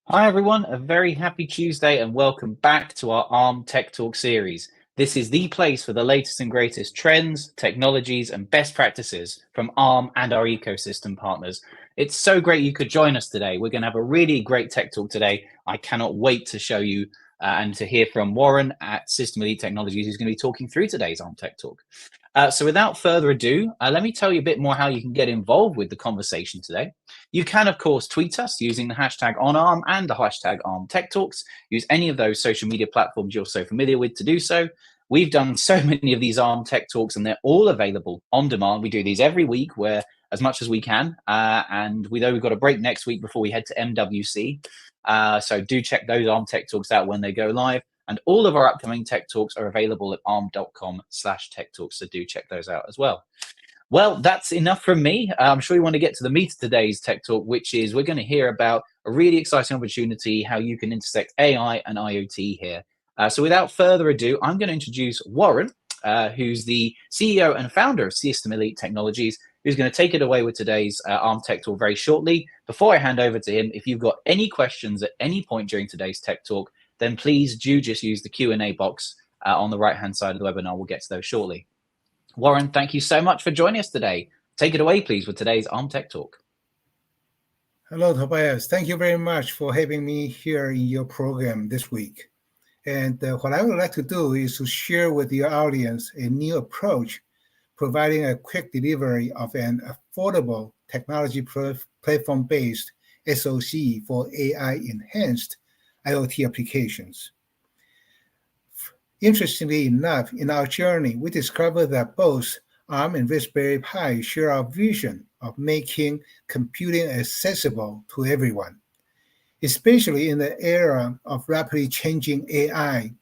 Hi, everyone. A very happy Tuesday and welcome back to our Arm Tech Talk series. This is the place for the latest and greatest trends, technologies, and best practices from Arm and our ecosystem partners. It's so great you could join us today. We're going to have a really great tech talk today. I cannot wait to show you and to hear from Warren at System Elite Technologies, who's going to be talking through today's Arm Tech Talk. So without further ado, let me tell you a bit more how you can get involved with the conversation today. You can, of course, tweet us using the hashtag OnArm and the hashtag ArmTechTalks. Use any of those social media platforms you're so familiar with to do so. We've done so many of these Arm Tech Talks, and they're all available on demand. We do these every week, where as much as we can, and we know we've got a break next week before we head to MWC. So do check those Arm Tech Talks out when they go live. And all of our upcoming Tech Talks are available at arm.com/Tech Talks. So do check those out as well. Well, that's enough from me. I'm sure you want to get to the meat of today's Tech Talk, which is we're going to hear about a really exciting opportunity, how you can intersect AI and IoT here. So without further ado, I'm going to introduce Warren, who's the CEO and founder of System Elite Technologies, who's going to take it away with today's Arm Tech Talk very shortly. Before I hand over to him, if you've got any questions at any point during today's Tech Talk, then please do just use the Q&A box on the right-hand side of the webinar. We'll get to those shortly. Warren, thank you so much for joining us today. Take it away, please, with today's Arm Tech Talk. Hello, Tobias. Thank you very much for having me here in your program this week. And what I would like to do is to share with your audience a new approach, providing a quick delivery of an affordable technology platform-based SoC for AI-enhanced IoT applications. Interestingly enough, in our journey, we discovered that both Arm and Raspberry Pi share our vision of making computing accessible to everyone, especially in the era of rapidly changing AI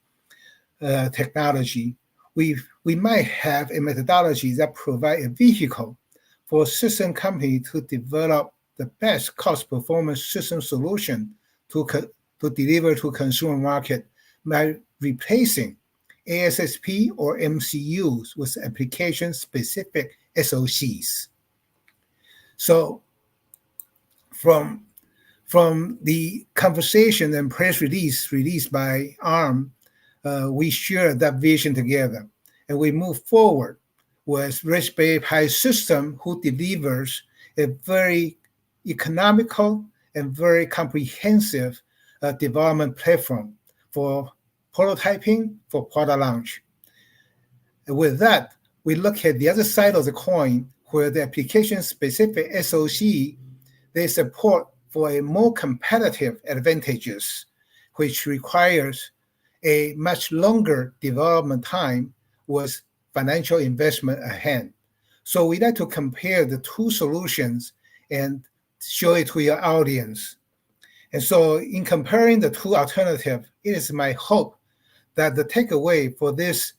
technology. We might have a methodology that provides a vehicle for a system company to develop the best cost-performance system solution to deliver to consumer market by replacing ASSP or MCUs with application-specific SoCs. So from the conversation and press release released by Arm, we share that vision together, and we move forward with Raspberry Pi system who delivers a very economical and very comprehensive development platform for prototyping for product launch. And with that, we look at the other side of the coin, where the application-specific SoC, they support for a more competitive advantages, which requires a much longer development time with financial investment ahead. So we like to compare the two solutions and show it to your audience. And so in comparing the two alternatives, it is my hope that the takeaway for this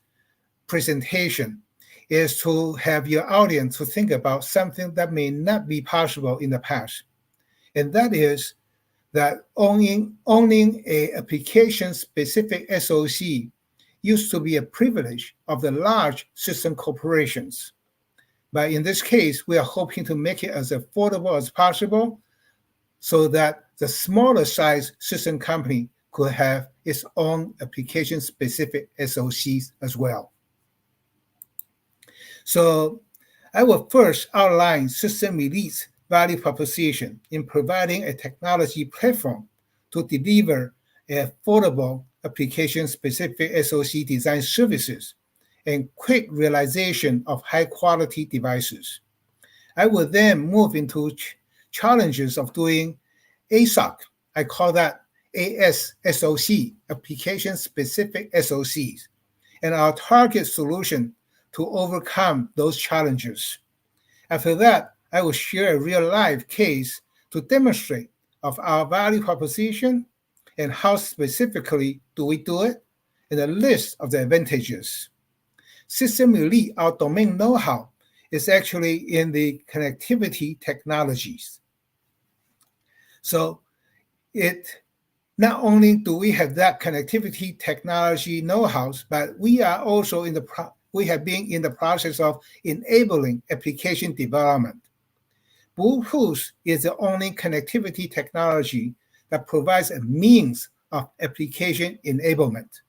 presentation is to have your audience to think about something that may not be possible in the past. And that is that owning a application-specific SoC used to be a privilege of the large system corporations. But in this case, we are hoping to make it as affordable as possible so that the smaller size system company could have its own application-specific SoCs as well. So I will first outline System Elite's value proposition in providing a technology platform to deliver affordable application-specific SoC design services and quick realization of high-quality devices. I will then move into challenges of doing ASIC. I call that ASSOC, application-specific SoCs, and our target solution to overcome those challenges. After that, I will share a real-life case to demonstrate of our value proposition and how specifically do we do it, and a list of the advantages. System Elite, our domain know-how, is actually in the connectivity technologies. So not only do we have that connectivity technology know-how, but we are also we have been in the process of enabling application development. Bluetooth is the only connectivity technology that provides a means of application enablement.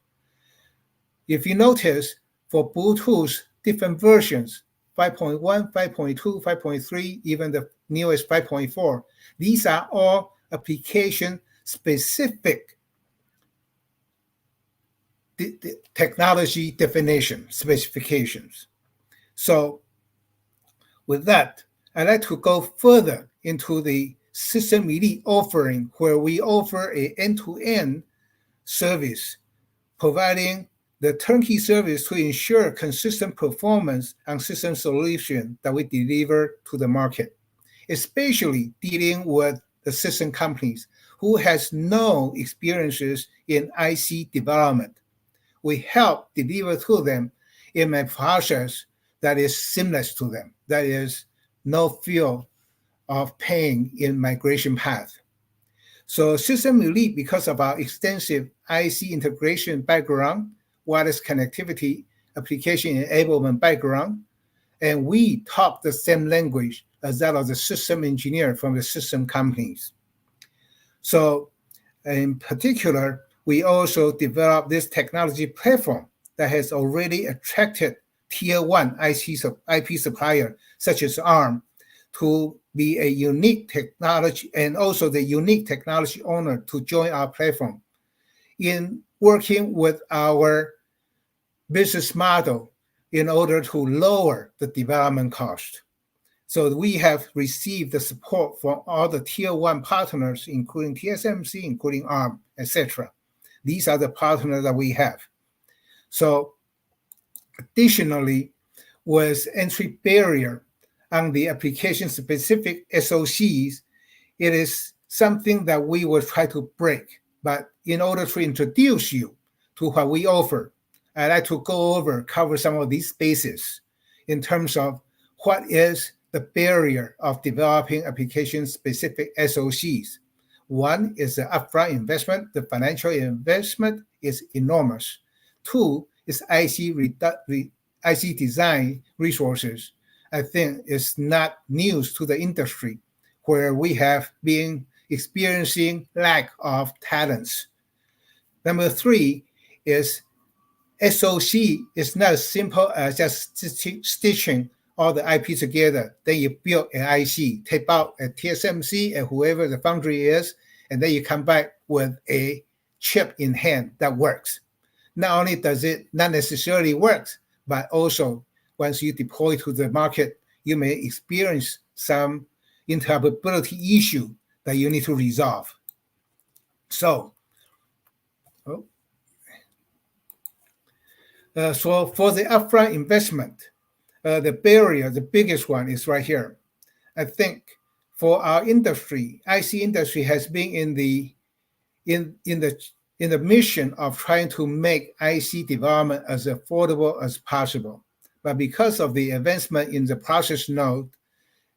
If you notice, for Bluetooth, different versions, 5.1, 5.2, 5.3, even the newest 5.4, these are all application-specific technology definition specifications. So with that, I'd like to go further into the System Elite offering, where we offer an end-to-end service, providing the turnkey service to ensure consistent performance on system solution that we deliver to the market, especially dealing with the system companies who has no experiences in IC development. We help deliver to them in a process that is seamless to them, that is no feel of pain in migration path. So System Elite, because of our extensive IC integration background, wireless connectivity, application enablement background, and we talk the same language as that of the system engineer from the system companies. So in particular, we also developed this technology platform that has already attracted tier one IP supplier, such as Arm, to be a unique technology and also the unique technology owner to join our platform in working with our business model in order to lower the development cost. So we have received the support from all the tier one partners, including TSMC, including Arm, etc. These are the partners that we have. So additionally, with entry barrier on the application-specific SoCs, it is something that we will try to break. But in order to introduce you to what we offer, I'd like to cover some of these bases in terms of what is the barrier of developing application-specific SoCs. One is the upfront investment. The financial investment is enormous. Two is IC design resources. I think it's not news to the industry, where we have been experiencing lack of talents. Number three is SoC is not as simple as just stitching all the IP together. Then you build an IC, tape out at TSMC and whoever the foundry is, and then you come back with a chip in hand that works. Not only does it not necessarily work, but also once you deploy to the market, you may experience some interoperability issue that you need to resolve. So for the upfront investment, the barrier, the biggest one is right here. I think for our industry, IC industry has been in the mission of trying to make IC development as affordable as possible. But because of the advancement in the process node,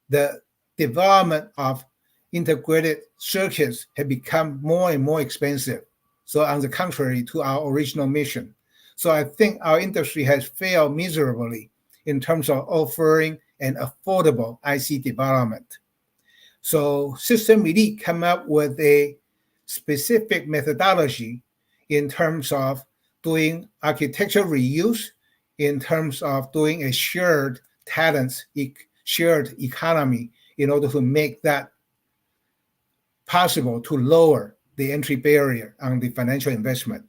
the development of integrated circuits have become more and more expensive. So on the contrary to our original mission. So I think our industry has failed miserably in terms of offering an affordable IC development. So System Elite came up with a specific methodology in terms of doing architecture reuse, in terms of doing a shared talents, shared economy, in order to make that possible to lower the entry barrier on the financial investment.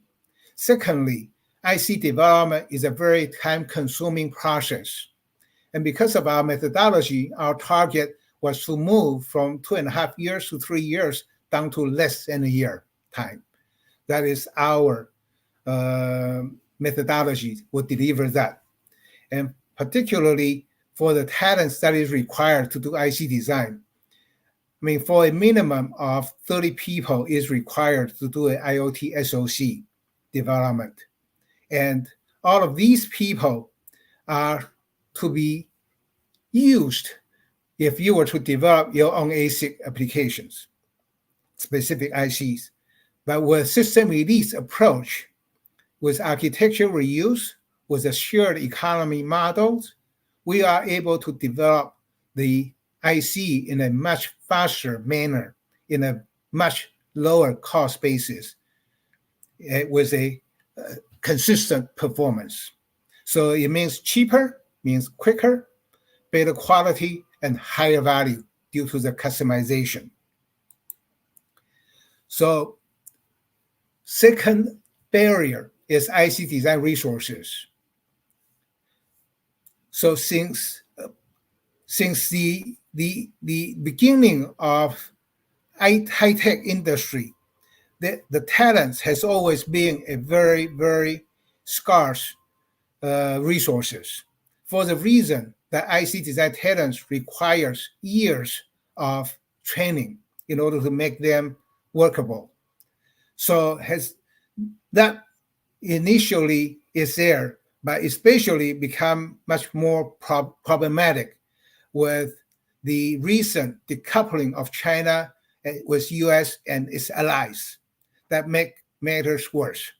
Secondly, IC development is a very time-consuming process. And because of our methodology, our target was to move from 2.5 years to 3 years down to less than a year time. That is our methodology would deliver that. And particularly for the talents that is required to do IC design. I mean, for a minimum of 30 people is required to do an IoT SoC development. And all of these people are to be used if you were to develop your own ASIC applications, specific ICs. But with System Elite's approach, with architecture reuse, with a shared economy models, we are able to develop the IC in a much faster manner, in a much lower cost basis with a consistent performance. So it means cheaper, means quicker, better quality, and higher value due to the customization. So second barrier is IC design resources. So since the beginning of high-tech industry, the talent has always been a very, very scarce resources, for the reason that IC design talent requires years of training in order to make them workable. So has that initially is there, but especially become much more problematic with the recent decoupling of China with US and its allies that make matters worse.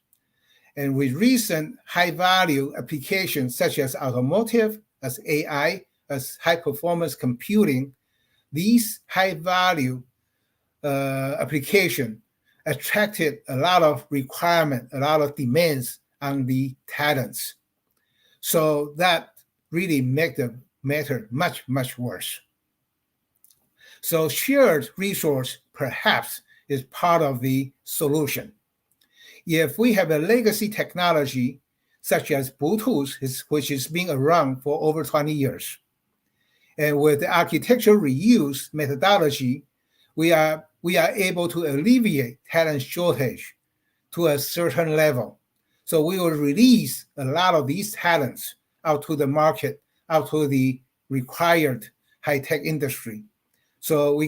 And with recent high-value applications such as automotive, as AI, as high-performance computing, these high-value application attracted a lot of requirement, a lot of demands on the talents. So that really make the matter much, much worse. So shared resource perhaps is part of the solution. If we have a legacy technology such as Bluetooth, which has been around for over 20 years, and with the architecture reuse methodology, we are able to alleviate talent shortage to a certain level. So we will release a lot of these talents out to the market, out to the required high-tech industry. So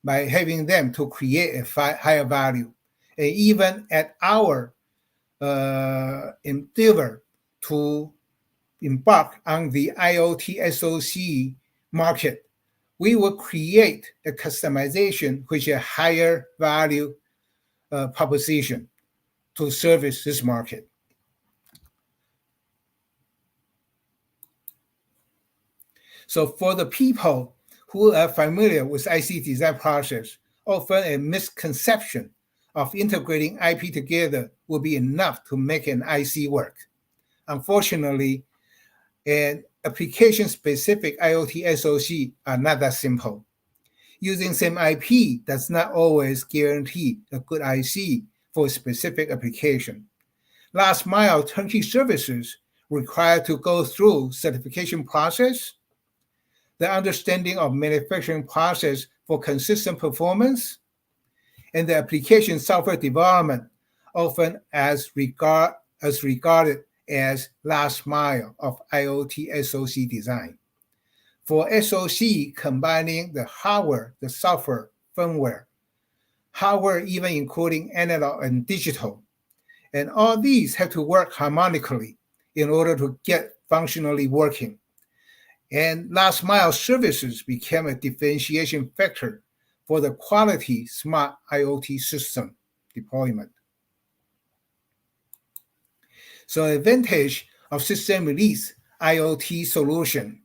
by having them to create a higher value, and even at our endeavor to embark on the IoT SoC market, we will create a customization which is a higher value proposition to service this market. So for the people who are familiar with IC design process, often a misconception of integrating IP together will be enough to make an IC work. Unfortunately, an application-specific IoT SoC are not that simple. Using same IP does not always guarantee a good IC for a specific application. Last mile turnkey services require to go through certification process, the understanding of manufacturing process for consistent performance, and the application software development often as regarded as last mile of IoT SoC design. For SoC, combining the hardware, the software, firmware, hardware even including analog and digital, and all these have to work harmonically in order to get functionally working. And last mile services became a differentiation factor for the quality smart IoT system deployment. So advantage of system release IoT solution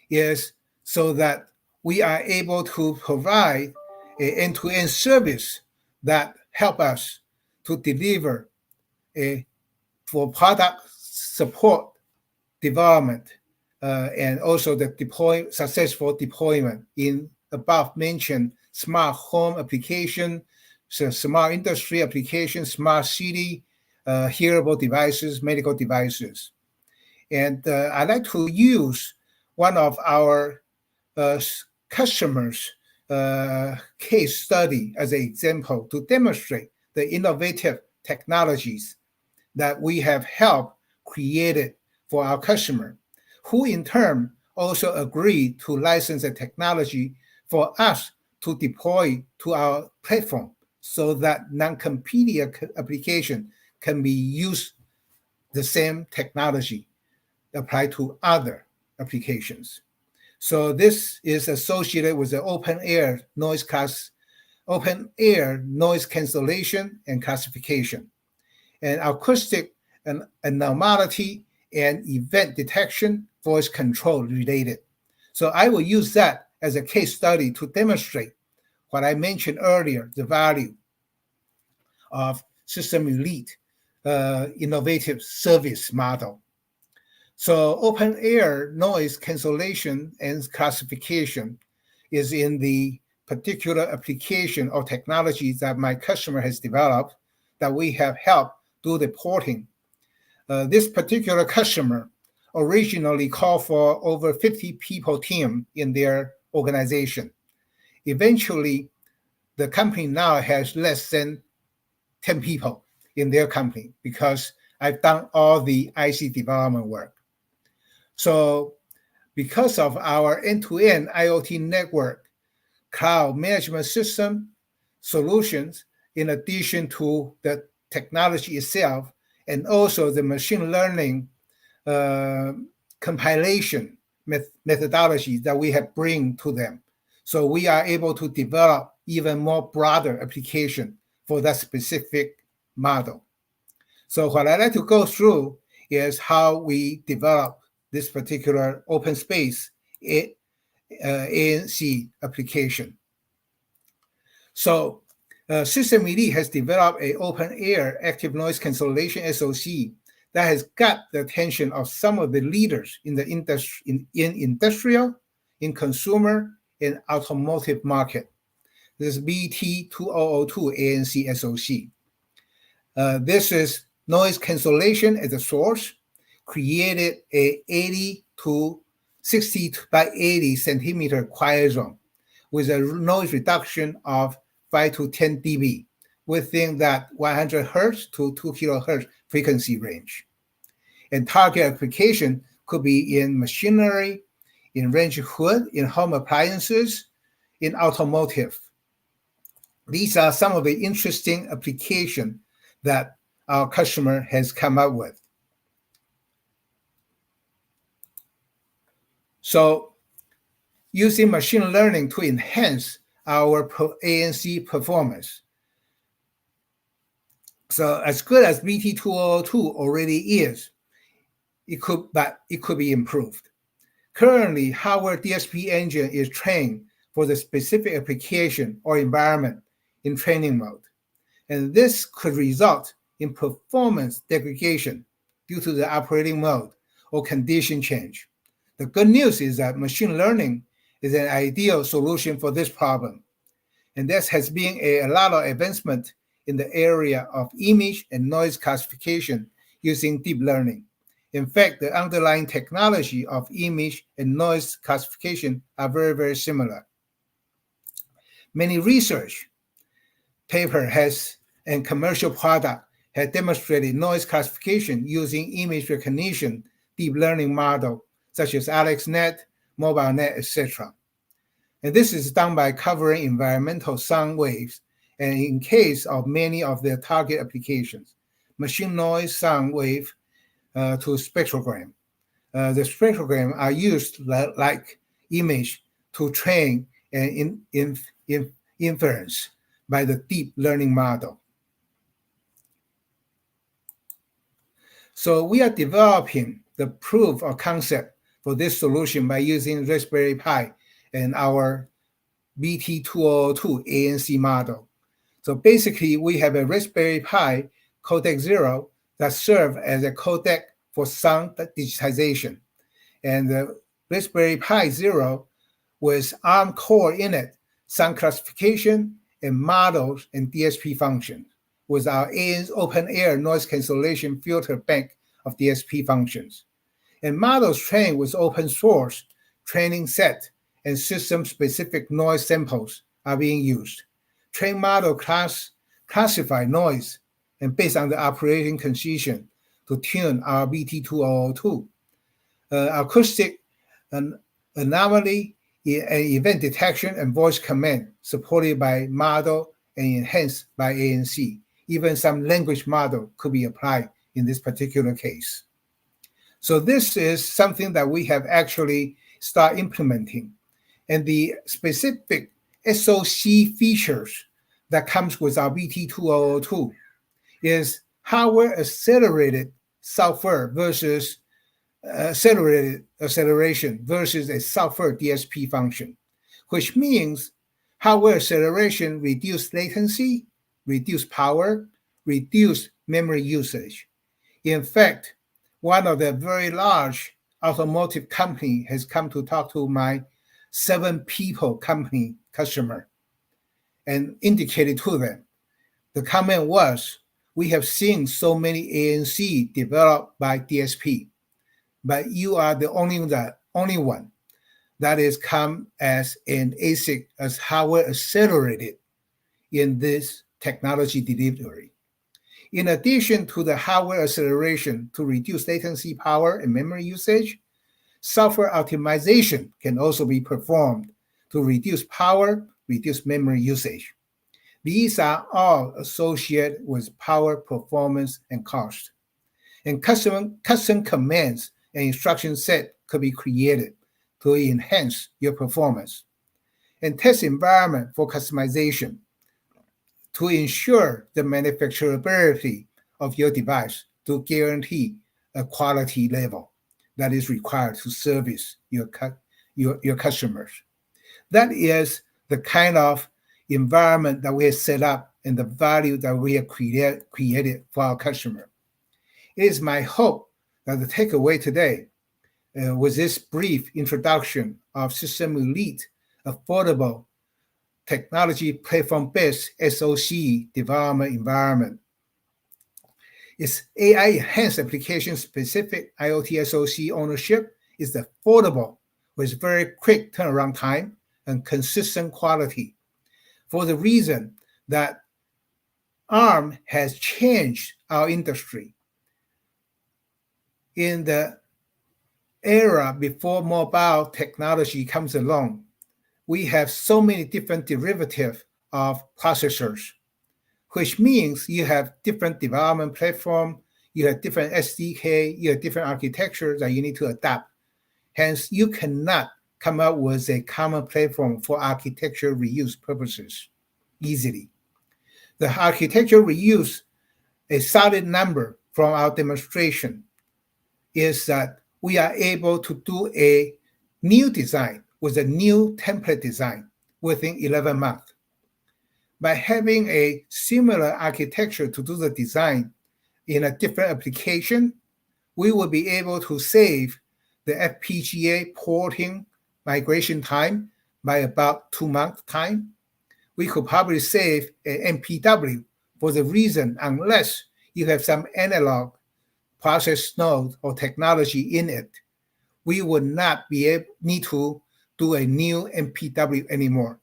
is so that we are able to provide an end-to-end service that help us to deliver for product support development and also the successful deployment in above mentioned smart home application, so smart industry application, smart city, hearable devices, medical devices. And I'd like to use one of our customers' case study as an example to demonstrate the innovative technologies that we have helped created for our customer, who in turn also agreed to license the technology for us to deploy to our platform so that non-competing application can be used the same technology applied to other applications. So this is associated with the open air noise cancellation and classification, and acoustic and anomaly and event detection, voice control related. So I will use that as a case study to demonstrate what I mentioned earlier, the value of System Elite innovative service model. So open air noise cancellation and classification is in the particular application or technology that my customer has developed that we have helped do the porting. This particular customer originally called for over 50 people team in their organization. Eventually, the company now has less than 10 people in their company because I've done all the IC development work. So because of our end-to-end IoT network, cloud management system solutions, in addition to the technology itself, and also the machine learning compilation methodology that we have bring to them. So we are able to develop even more broader application for that specific model. So what I like to go through is how we develop this particular open space ANC application. So System Elite has developed an open air active noise cancellation SoC that has got the attention of some of the leaders in the industry, in industrial, in consumer, in automotive market. This is BT2002 ANC SoC. This is noise cancellation at the source, created a 80 to 60 by 80 centimeter quiet zone with a noise reduction of 5 to 10 dB within that 100 hertz to 2 kilohertz frequency range. And target application could be in machinery, in range hood, in home appliances, in automotive. These are some of the interesting applications that our customer has come up with. So using machine learning to enhance our ANC performance. So as good as BT2002 already is, it could be improved. Currently, hardware DSP engine is trained for the specific application or environment in training mode. And this could result in performance degradation due to the operating mode or condition change. The good news is that machine learning is an ideal solution for this problem. And there has been a lot of advancement in the area of image and noise classification using deep learning. In fact, the underlying technology of image and noise classification are very, very similar. Many research paper and commercial product have demonstrated noise classification using image recognition deep learning model such as AlexNet, MobileNet, etc. And this is done by covering environmental sound waves, and in case of many of their target applications, machine noise sound wave to spectrogram. The spectrogram are used like image to train and inference by the deep learning model. So we are developing the proof of concept for this solution by using Raspberry Pi and our BT2002 ANC model. So basically, we have a Raspberry Pi Codec-0 that serves as a codec for sound digitization. And the Raspberry Pi 0 with Arm core in it, sound classification and models and DSP functions with our open air noise cancellation filter bank of DSP functions. And models trained with open source training set and system-specific noise samples are being used. Train model classify noise and based on the operating condition to tune our BT2002. Acoustic anomaly and event detection and voice command supported by model and enhanced by ANC. Even some language model could be applied in this particular case. So this is something that we have actually started implementing. And the specific SoC features that comes with our BT2002 is hardware accelerated software versus accelerated acceleration versus a software DSP function, which means hardware acceleration reduce latency, reduce power, reduce memory usage. In fact, one of the very large automotive company has come to talk to my 7-people company customer and indicated to them. The comment was, we have seen so many ANC developed by DSP, but you are the only one that is come as an ASIC as hardware accelerated in this technology delivery. In addition to the hardware acceleration to reduce latency, power, and memory usage, software optimization can also be performed to reduce power, reduce memory usage. These are all associated with power, performance, and cost. And custom commands and instruction set could be created to enhance your performance. And test environment for customization to ensure the manufacturability of your device to guarantee a quality level that is required to service your customers. That is the kind of environment that we have set up and the value that we have created for our customer. It is my hope that the takeaway today with this brief introduction of System Elite affordable technology platform-based SoC development environment is AI-enhanced application-specific IoT SoC ownership is affordable with very quick turnaround time and consistent quality for the reason that Arm has changed our industry. In the era before mobile technology comes along, we have so many different derivatives of processors, which means you have different development platform, you have different SDK, you have different architectures that you need to adapt. Hence, you cannot come up with a common platform for architecture reuse purposes easily. The architecture reuse, a solid number from our demonstration, is that we are able to do a new design with a new template design within 11 months. By having a similar architecture to do the design in a different application, we will be able to save the FPGA porting migration time by about 2 months time. We could probably save an MPW for the reason unless you have some analog process node or technology in it, we would not need to do a new MPW anymore.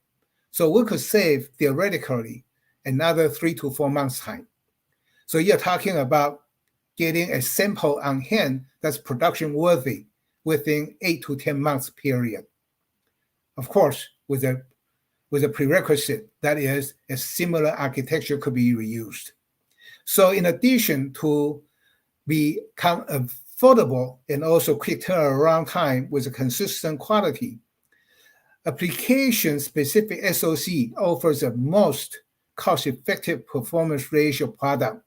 So we could save theoretically another 3 to 4 months time. So you're talking about getting a sample on hand that's production worthy within 8 to 10 months period. Of course, with a prerequisite that is a similar architecture could be reused. So in addition to become affordable and also quick turnaround time with a consistent quality, application-specific SoC offers the most cost-effective performance ratio product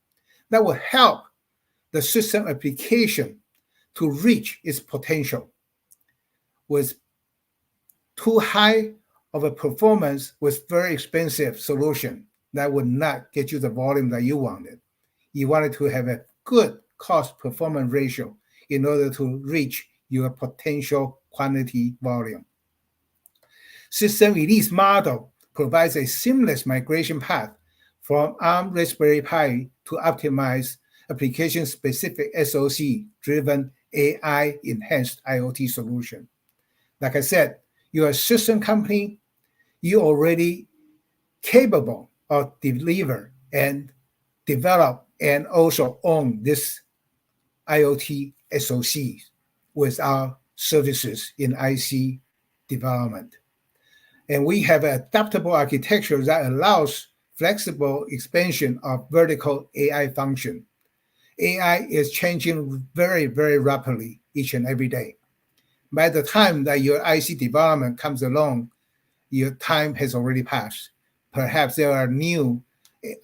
that will help the system application to reach its potential. With too high of a performance with very expensive solution that would not get you the volume that you wanted. You wanted to have a good cost-performance ratio in order to reach your potential quantity volume. System release model provides a seamless migration path from ARM Raspberry Pi to optimize application-specific SoC-driven AI-enhanced IoT solution. Like I said, you're a system company, you're already capable of deliver and develop and also own this IoT SoCs with our services in IC development. And we have an adaptable architecture that allows flexible expansion of vertical AI function. AI is changing very, very rapidly each and every day. By the time that your IC development comes along, your time has already passed. Perhaps there are new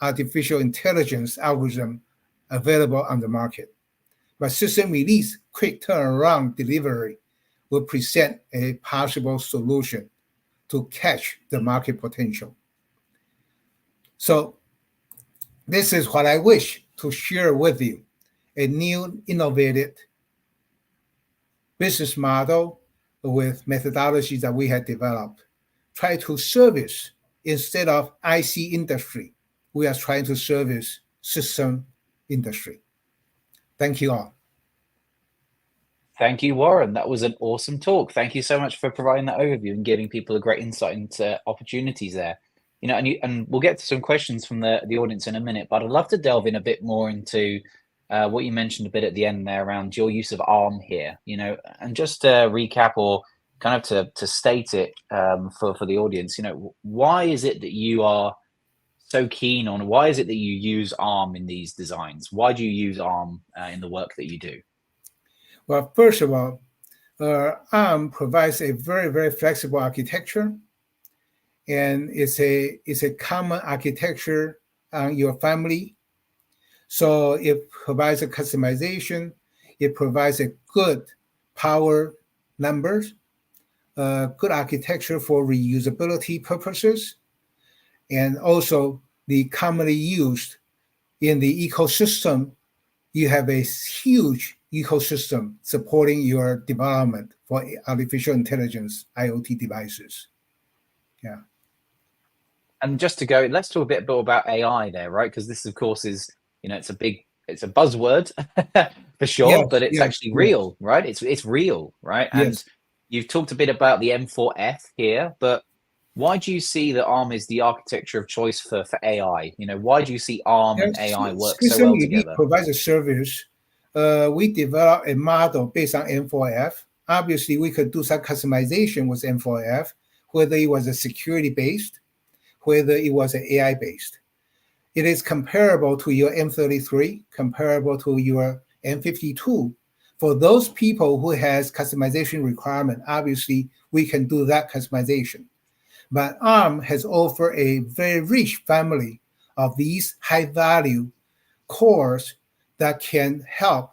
artificial intelligence algorithms available on the market. But system release quick turnaround delivery will present a possible solution to catch the market potential. So this is what I wish to share with you, a new innovative business model with methodologies that we have developed. Try to service instead of IC industry. We are trying to service system industry. Thank you all. Thank you, Warren. That was an awesome talk. Thank you so much for providing that overview and giving people a great insight into opportunities there. And we'll get to some questions from the audience in a minute, but I'd love to delve in a bit more into what you mentioned a bit at the end there around your use of ARM here, and just to recap or kind of to state it for the audience, why is it that you are so keen on, why is it that you use ARM in these designs? Why do you use ARM in the work that you do? Well, first of all, ARM provides a very, very flexible architecture, and it's a common architecture on your family. So it provides a customization. It provides a good power numbers, good architecture for reusability purposes, and also the commonly used in the ecosystem. You have a huge ecosystem supporting your development for artificial intelligence IoT devices. Yeah. And just to go, let's talk a bit more about AI there, right? Because this, of course, is it's a buzzword for sure, Yes, but it's actually real, right? It's real, right? Yes. And you've talked a bit about the M4F here, but why do you see that ARM is the architecture of choice for AI? Why do you see ARM and AI work so well together? We provide a service. We develop a model based on M4F. Obviously, we could do some customization with M4F, whether it was a security-based, whether it was an AI-based. It is comparable to your M33, comparable to your M52. For those people who has customization requirement, obviously, we can do that customization. But ARM has offered a very rich family of these high-value cores that can help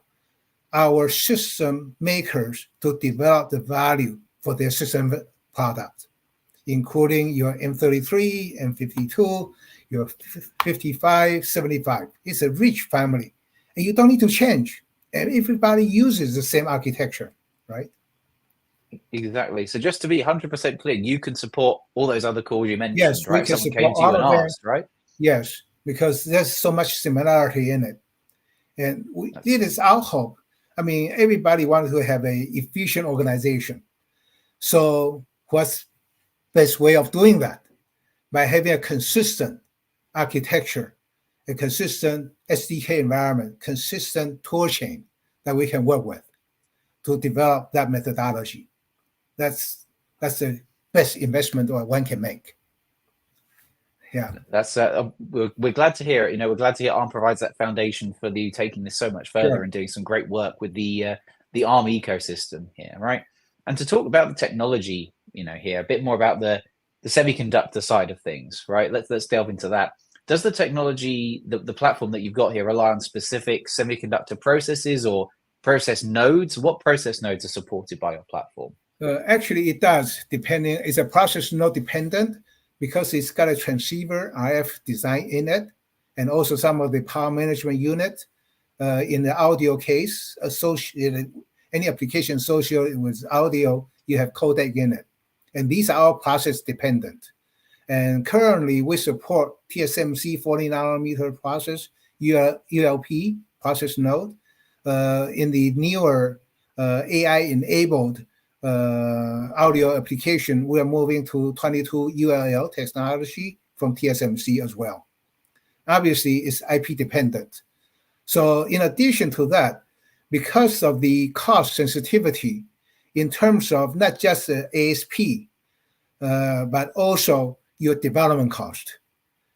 our system makers to develop the value for their system products, including your M33, M52, your 55, 75. It's a rich family, and you don't need to change. And everybody uses the same architecture, right? Exactly. So just to be 100% clear, you can support all those other cores you mentioned, yes, right? We can Someone came to you and asked, right? Yes, because there's so much similarity in it. And it is our hope. I mean, everybody wants to have an efficient organization. So what's the best way of doing that? By having a consistent architecture, a consistent SDK environment, consistent tool chain that we can work with to develop that methodology. That's the best investment one can make. Yeah, that's we're glad to hear it. We're glad to hear ARM provides that foundation for you taking this so much further and doing some great work with the ARM ecosystem here, right? And to talk about the technology, here a bit more about the semiconductor side of things, right? Let's delve into that. Does the technology, the platform that you've got here, rely on specific semiconductor processes or process nodes? What process nodes are supported by your platform? Actually, it does. It's a process node dependent because it's got a transceiver RF design in it, and also some of the power management unit. In the audio case, associated any application associated with audio, you have codec in it, and these are all process dependent. And currently, we support TSMC 40 nanometer process, ULP process node. In the newer AI-enabled audio application, we are moving to 22 ULL technology from TSMC as well. Obviously, it's IP dependent. So in addition to that, because of the cost sensitivity in terms of not just the ASP, but also your development cost,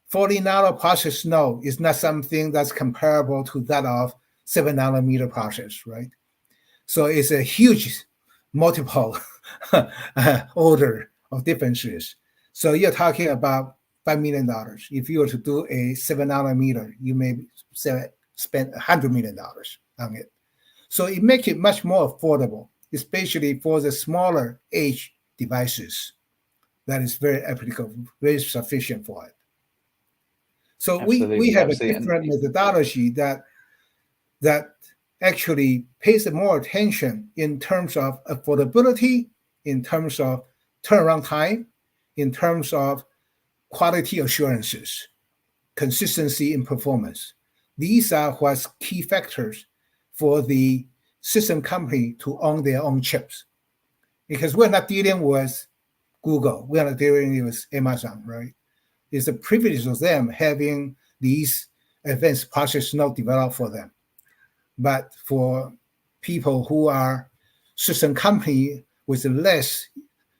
40 nano process node is not something that's comparable to that of 7 nanometer process, right? So it's a huge multiple order of differences. So you're talking about $5 million. If you were to do a 7 nanometer, you may spend $100 million on it. So it makes it much more affordable, especially for the smaller age devices. That is very applicable, very sufficient for it. So we Absolutely, have a absolutely. different methodology that actually pays more attention in terms of affordability, in terms of turnaround time, in terms of quality assurances, consistency in performance. These are what's key factors for the system company to own their own chips. Because we're not dealing with Google, we're not dealing with Amazon, right? It's a privilege of them having these advanced process node developed for them. But for people who are system company with less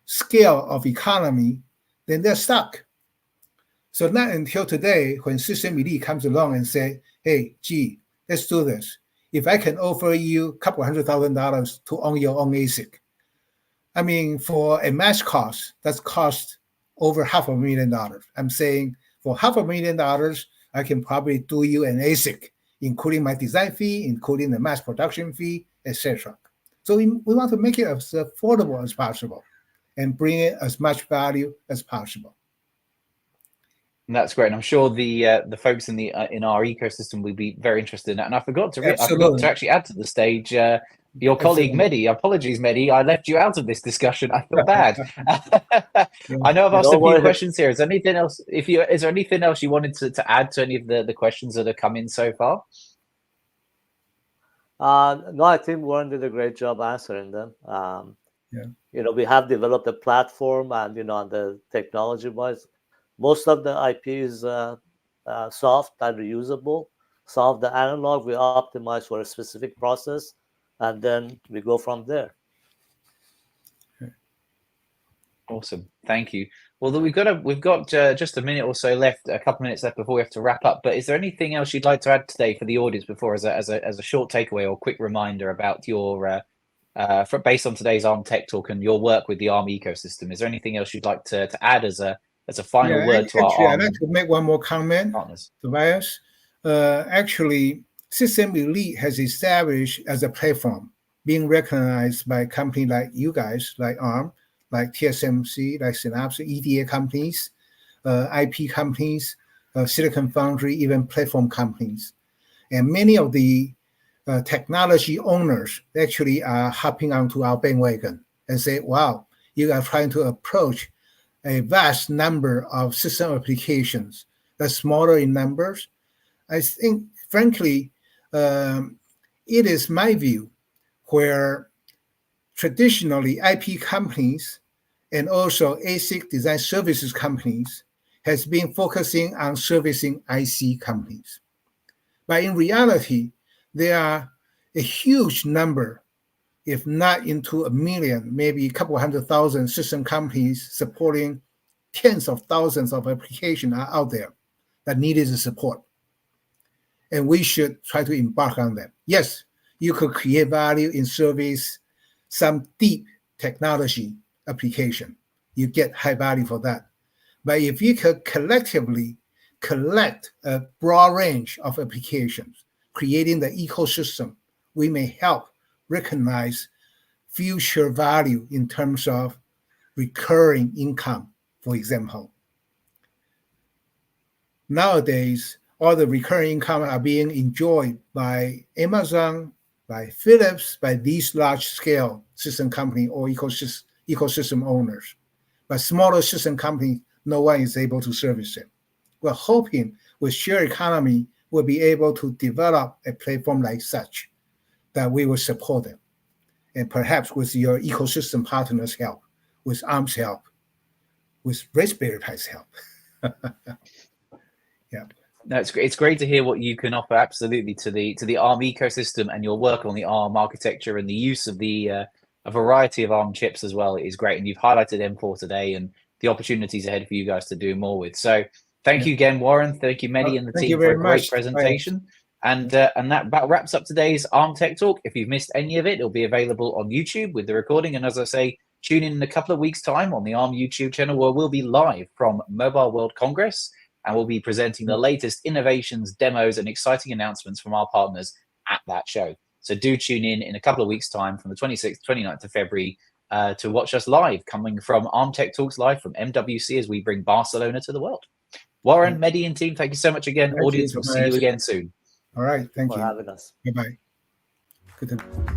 scale of economy, then they're stuck. So not until today, when System Elite comes along and say, hey, gee, let's do this. If I can offer you a couple $100,000 to own your own ASIC, I mean, for a mass cost, that's cost over $500,000. I'm saying for $500,000, I can probably do you an ASIC, including my design fee, including the mass production fee, etc. So we want to make it as affordable as possible and bring in as much value as possible. That's great, and I'm sure the folks in our ecosystem will be very interested in that. And I forgot to actually add to the stage your colleague Mehdi. Apologies, Mehdi, I left you out of this discussion. I feel bad. I know I've asked a few questions here. Is there anything else? Is there anything else you wanted to add to any of the questions that have come in so far? No, I think Warren did a great job answering them. We have developed a platform, and on the technology wise, most of the IP is soft and reusable. Some of the analog we optimize for a specific process, and then we go from there. Awesome, thank you. Well, we've got just a minute or so left, a couple minutes left before we have to wrap up. But is there anything else you'd like to add today for the audience before, as a short takeaway or quick reminder about your based on today's Arm Tech Talk and your work with the Arm ecosystem? Is there anything else you'd like to add as a final word to our Arm? I'd like to make one more comment, partners. Tobias. Actually, System Elite has established as a platform, being recognized by companies like you guys, like Arm, like TSMC, like Synapse, EDA companies, IP companies, Silicon Foundry, even platform companies. And many of the technology owners actually are hopping onto our bandwagon and say, wow, you are trying to approach a vast number of system applications that's smaller in numbers. I think, frankly, it is my view where traditionally IP companies and also ASIC design services companies has been focusing on servicing IC companies. But in reality, there are a huge number, if not into a million, maybe a couple 100,000 system companies supporting tens of thousands of applications are out there that needed the support. And we should try to embark on them. Yes, you could create value in service some deep technology application. You get high value for that. But if you could collectively collect a broad range of applications, creating the ecosystem, we may help recognize future value in terms of recurring income, for example. Nowadays, all the recurring income are being enjoyed by Amazon, by Philips, by these large-scale system company or ecosystem owners. But smaller system companies, no one is able to service them. We're hoping with shared economy, we'll be able to develop a platform like such that we will support them. And perhaps with your ecosystem partners' help, with Arm's help, with Raspberry Pi's help. Yeah. No, it's great to hear what you can offer absolutely to the Arm ecosystem, and your work on the Arm architecture and the use of a variety of Arm chips as well is great. And you've highlighted M4 today and the opportunities ahead for you guys to do more with. So thank you again, Warren. Thank you, Mehdi, and the team for a great presentation. And that about wraps up today's Arm Tech Talk. If you've missed any of it, it'll be available on YouTube with the recording. And as I say, tune in a couple of weeks' time on the Arm YouTube channel, where we'll be live from Mobile World Congress. And we'll be presenting the latest innovations, demos, and exciting announcements from our partners at that show. So do tune in a couple of weeks' time from the 26th, 29th of February to watch us live, coming from Arm Tech Talks live from MWC as we bring Barcelona to the world. Warren, Mehdi, and team, thank you so much again. Thank Audience, you, we'll see you Tobias. again soon. All right. Thank for you. having us. Bye-bye. Good.